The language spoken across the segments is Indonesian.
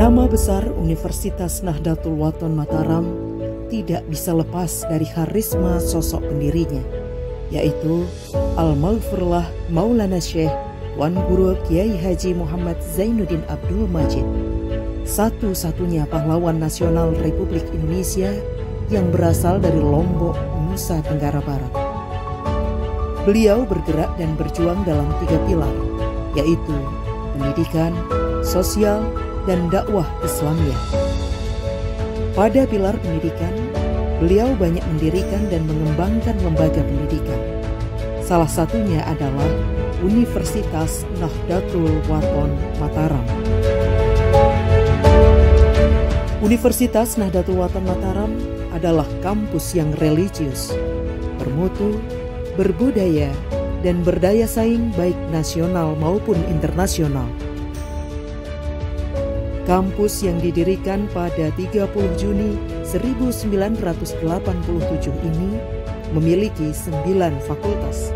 Nama besar Universitas Nahdlatul Wathon Mataram tidak bisa lepas dari karisma sosok pendirinya, yaitu Al-Maghfurlah Maulana Syekh Tuan Guru Kiai Haji Muhammad Zainuddin Abdul Majid, satu-satunya pahlawan nasional Republik Indonesia yang berasal dari Lombok, Nusa Tenggara Barat. Beliau bergerak dan berjuang dalam 3 pilar, yaitu pendidikan, sosial, dan dakwah Islamiyah. Pada pilar pendidikan, beliau banyak mendirikan dan mengembangkan lembaga pendidikan. Salah satunya adalah Universitas Nahdlatul Wathon Mataram. Universitas Nahdlatul Wathon Mataram adalah kampus yang religius, bermutu, berbudaya, dan berdaya saing baik nasional maupun internasional. Kampus yang didirikan pada 30 Juni 1987 ini memiliki 9 fakultas.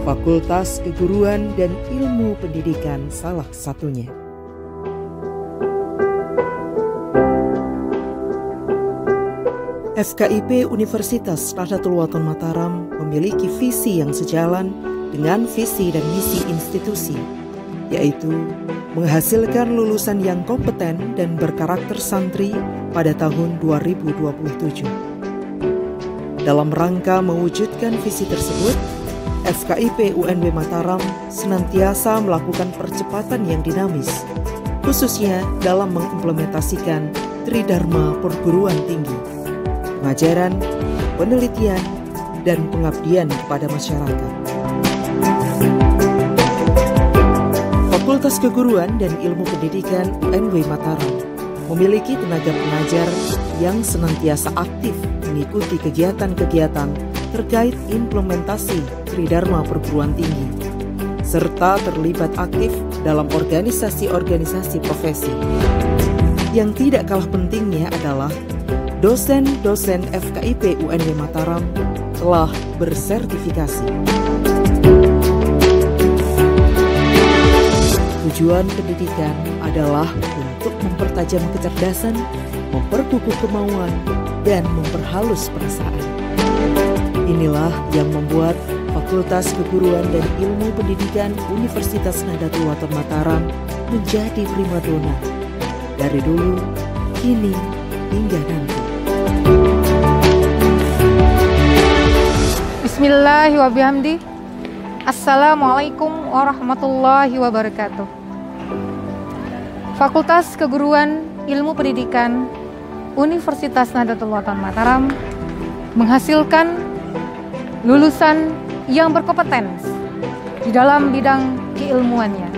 Fakultas Keguruan dan Ilmu Pendidikan salah satunya. FKIP Universitas Nahdlatul Wathon Mataram memiliki visi yang sejalan dengan visi dan misi institusi, yaitu menghasilkan lulusan yang kompeten dan berkarakter santri pada tahun 2027. Dalam rangka mewujudkan visi tersebut, FKIP UNB Mataram senantiasa melakukan percepatan yang dinamis, khususnya dalam mengimplementasikan Tridharma Perguruan Tinggi, pengajaran, penelitian, dan pengabdian kepada masyarakat. Fakultas Keguruan dan Ilmu Pendidikan UNB Mataram memiliki tenaga pengajar yang senantiasa aktif mengikuti kegiatan-kegiatan terkait implementasi Tridharma Perguruan Tinggi, serta terlibat aktif dalam organisasi-organisasi profesi. Yang tidak kalah pentingnya adalah dosen-dosen FKIP UNB Mataram telah bersertifikasi. Tujuan pendidikan adalah untuk mempertajam kecerdasan, memperkukuh kemauan, dan memperhalus perasaan. Inilah yang membuat Fakultas Keguruan dan Ilmu Pendidikan Universitas Nahdlatul Wathon Mataram menjadi primadona dari dulu, kini, hingga nanti. Bismillahirrahmanirrahim. Assalamualaikum warahmatullahi wabarakatuh. Fakultas Keguruan Ilmu Pendidikan Universitas Nahdlatul Wathon Mataram menghasilkan lulusan yang berkompeten di dalam bidang keilmuannya,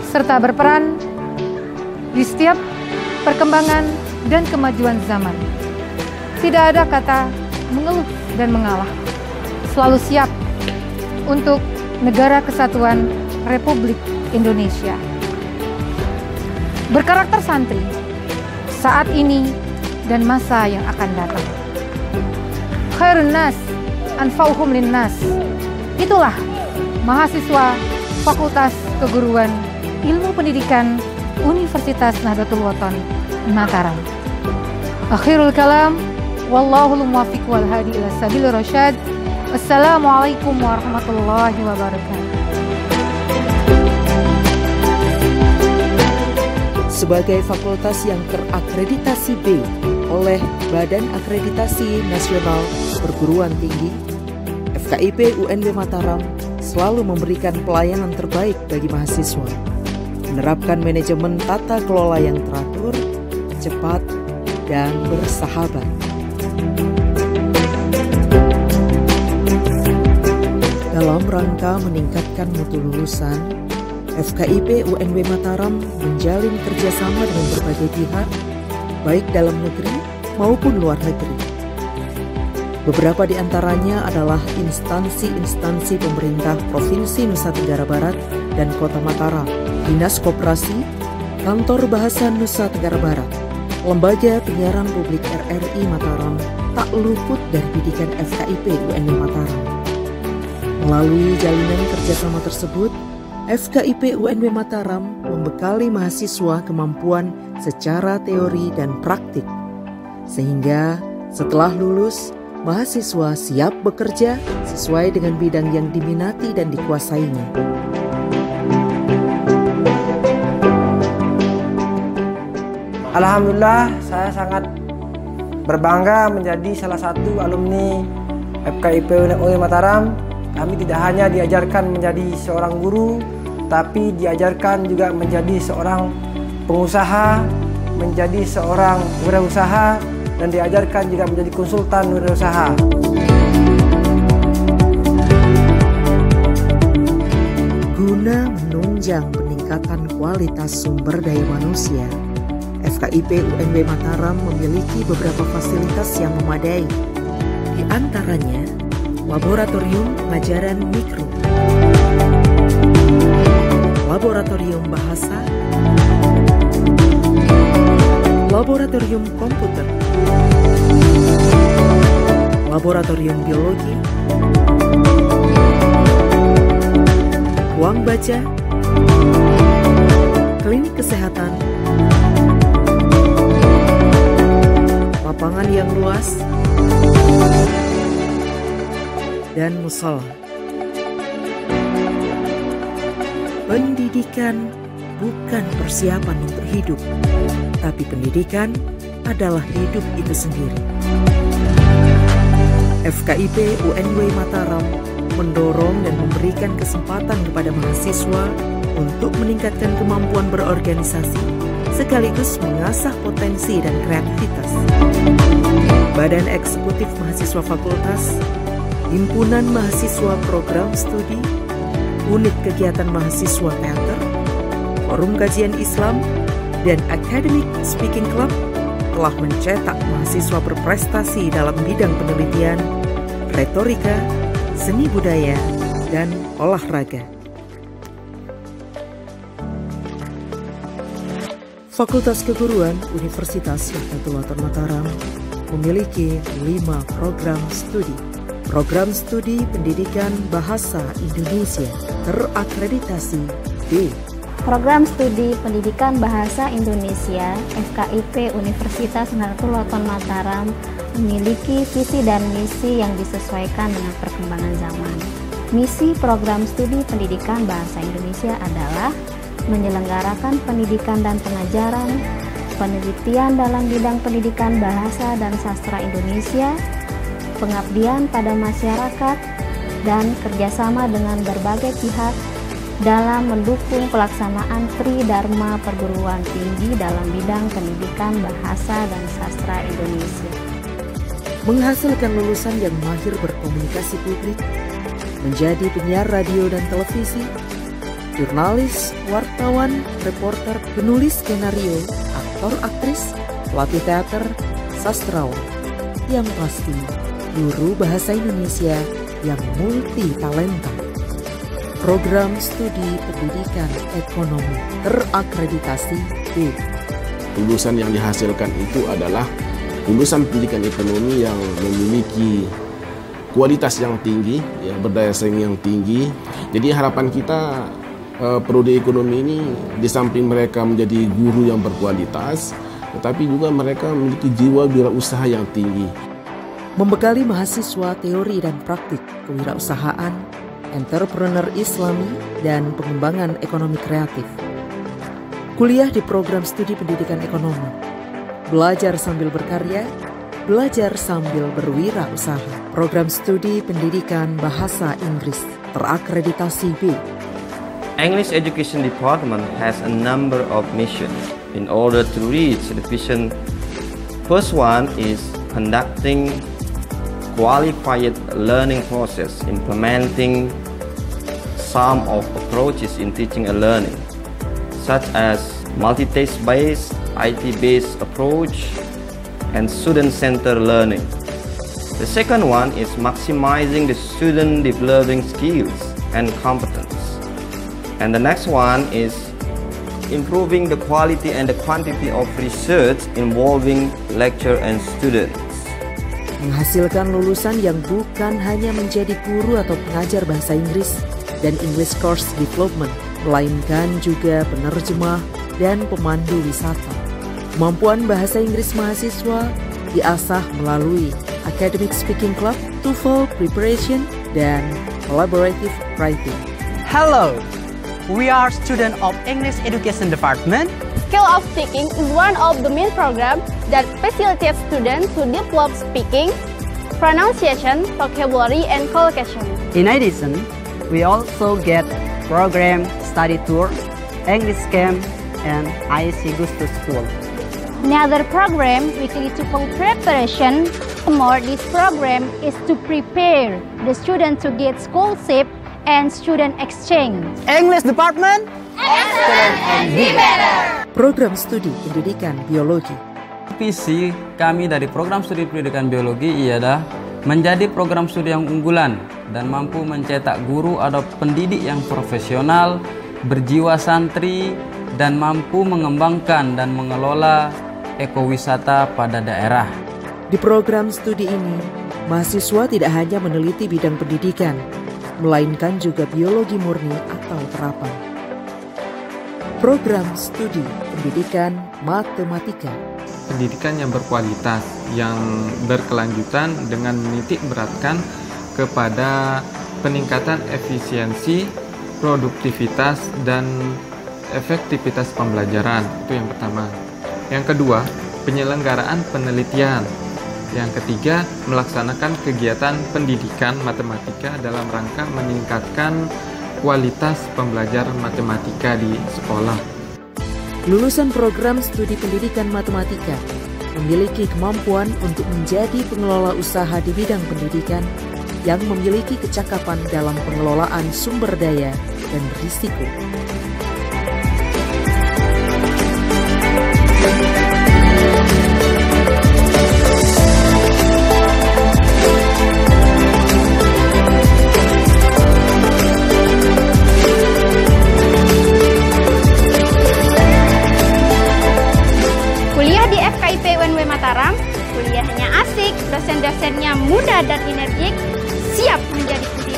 serta berperan di setiap perkembangan dan kemajuan zaman. Tidak ada kata mengeluh dan mengalah, selalu siap untuk Negara Kesatuan Republik Indonesia. Berkarakter santri saat ini dan masa yang akan datang. Khairun nas anfa'uhum linnas. Itulah mahasiswa Fakultas Keguruan Ilmu Pendidikan Universitas Nahdlatul Wathon Mataram. Akhirul kalam, wallahul muwaffiq wal hadi ila sabilir rasyad. Assalamualaikum warahmatullahi wabarakatuh. Sebagai fakultas yang terakreditasi B oleh Badan Akreditasi Nasional Perguruan Tinggi, FKIP UNB Mataram selalu memberikan pelayanan terbaik bagi mahasiswa, menerapkan manajemen tata kelola yang teratur, cepat, dan bersahabat. Dalam rangka meningkatkan mutu lulusan, FKIP UNB Mataram menjalin kerjasama dengan berbagai pihak, baik dalam negeri maupun luar negeri. Beberapa di antaranya adalah instansi-instansi pemerintah Provinsi Nusa Tenggara Barat dan Kota Mataram, Dinas Koperasi, Kantor Bahasa Nusa Tenggara Barat, Lembaga Penyiaran Publik RRI Mataram tak luput dari bidikan FKIP UNB Mataram. Melalui jalinan kerjasama tersebut, FKIP UNW Mataram membekali mahasiswa kemampuan secara teori dan praktik, sehingga setelah lulus, mahasiswa siap bekerja sesuai dengan bidang yang diminati dan dikuasainya. Alhamdulillah, saya sangat berbangga menjadi salah satu alumni FKIP UNW Mataram. Kami tidak hanya diajarkan menjadi seorang guru, tapi diajarkan juga menjadi seorang pengusaha, menjadi seorang wirausaha, dan diajarkan juga menjadi konsultan wirausaha. Guna menunjang peningkatan kualitas sumber daya manusia, FKIP UNW Mataram memiliki beberapa fasilitas yang memadai. Di antaranya, Laboratorium Pengajaran Mikro, Laboratorium Bahasa, Laboratorium Komputer, Laboratorium Biologi, Ruang Baca, Klinik Kesehatan, lapangan yang luas, dan musola. Pendidikan bukan persiapan untuk hidup, tapi pendidikan adalah hidup itu sendiri. FKIP UNW Mataram mendorong dan memberikan kesempatan kepada mahasiswa untuk meningkatkan kemampuan berorganisasi, sekaligus mengasah potensi dan kreativitas. Badan Eksekutif Mahasiswa Fakultas, Himpunan Mahasiswa Program Studi, Unit Kegiatan Mahasiswa Teater, Forum Kajian Islam, dan Academic Speaking Club telah mencetak mahasiswa berprestasi dalam bidang penelitian, retorika, seni budaya, dan olahraga. Fakultas Keguruan Universitas Nahdlatul Ulama Mataram memiliki 5 program studi. Program studi Pendidikan Bahasa Indonesia terakreditasi B. Program Studi Pendidikan Bahasa Indonesia FKIP Universitas Nahdlatul Ulama Mataram memiliki visi dan misi yang disesuaikan dengan perkembangan zaman. Misi program studi Pendidikan Bahasa Indonesia adalah menyelenggarakan pendidikan dan pengajaran, penelitian dalam bidang pendidikan bahasa dan sastra Indonesia, pengabdian pada masyarakat, dan kerjasama dengan berbagai pihak dalam mendukung pelaksanaan Tridharma perguruan tinggi dalam bidang pendidikan bahasa dan sastra Indonesia. Menghasilkan lulusan yang mahir berkomunikasi publik, menjadi penyiar radio dan televisi, jurnalis, wartawan, reporter, penulis skenario, aktor, aktris, pelatih teater, sastrawan, yang pasti guru bahasa Indonesia yang multi talenta. Program Studi Pendidikan Ekonomi terakreditasi B. Lulusan yang dihasilkan itu adalah lulusan pendidikan ekonomi yang memiliki kualitas yang tinggi, ya, berdaya saing yang tinggi. Jadi harapan kita prodi ekonomi ini di samping mereka menjadi guru yang berkualitas, tetapi juga mereka memiliki jiwa wirausaha yang tinggi. Membekali mahasiswa teori dan praktik kewirausahaan, entrepreneur Islami, dan pengembangan ekonomi kreatif. Kuliah di program studi pendidikan ekonomi. Belajar sambil berkarya, belajar sambil berwirausaha. Program studi pendidikan bahasa Inggris terakreditasi B. English Education Department has a number of missions in order to reach the vision. First one is conducting qualified learning process, implementing some of approaches in teaching and learning, such as multi-task-based, IT-based approach, and student-centered learning. The second one is maximizing the student developing skills and competence. And the next one is improving the quality and the quantity of research involving lecturer and students. Menghasilkan lulusan yang bukan hanya menjadi guru atau pengajar bahasa Inggris dan English Course Development, melainkan juga penerjemah dan pemandu wisata. Kemampuan bahasa Inggris mahasiswa diasah melalui Academic Speaking Club, TOEFL Preparation, dan Collaborative Writing. Hello, we are students of English Education Department. Skill of Speaking is one of the main programs that facilitates students to develop speaking, pronunciation, vocabulary, and collocation. In addition, we also get program, study tour, English camp, and IC Goes to School. Another program, weekly TOEFL preparation. More, this program is to prepare the student to get scholarship and student exchange. English Department, excellent and be better. Program Studi Pendidikan Biologi. Visi kami dari program studi pendidikan biologi ialah menjadi program studi yang unggulan dan mampu mencetak guru atau pendidik yang profesional, berjiwa santri, dan mampu mengembangkan dan mengelola ekowisata pada daerah. Di program studi ini, mahasiswa tidak hanya meneliti bidang pendidikan, melainkan juga biologi murni atau terapan. Program Studi Pendidikan Matematika. Pendidikan yang berkualitas, yang berkelanjutan dengan menitik beratkan kepada peningkatan efisiensi, produktivitas, dan efektivitas pembelajaran. Itu yang pertama. Yang kedua, penyelenggaraan penelitian. Yang ketiga, melaksanakan kegiatan pendidikan matematika dalam rangka meningkatkan kualitas pembelajaran matematika di sekolah. Lulusan program studi pendidikan matematika memiliki kemampuan untuk menjadi pengelola usaha di bidang pendidikan yang memiliki kecakapan dalam pengelolaan sumber daya dan risiko. Kuliah di FKIP UNW Mataram, kuliahnya asik, dosen-dosennya muda dan energik, siap menjadi pendidik.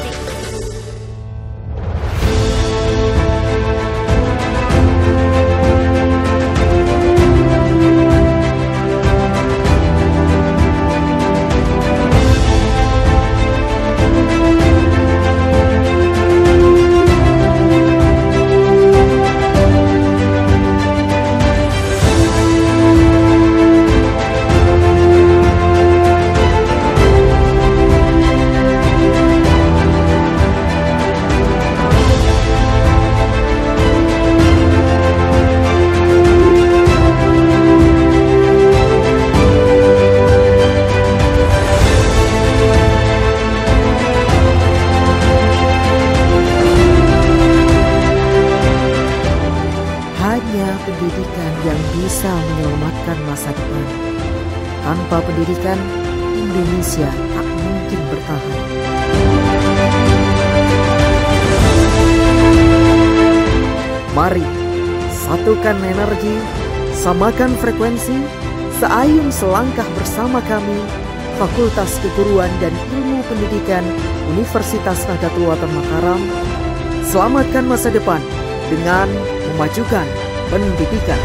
Pendidikan yang bisa menyelamatkan masa depan. Tanpa pendidikan, Indonesia tak mungkin bertahan. Mari, satukan energi, samakan frekuensi, seayun selangkah bersama kami, Fakultas Keguruan dan Ilmu Pendidikan Universitas Nahdlatul Ulama Mataram. Selamatkan masa depan dengan memajukan pendidikan.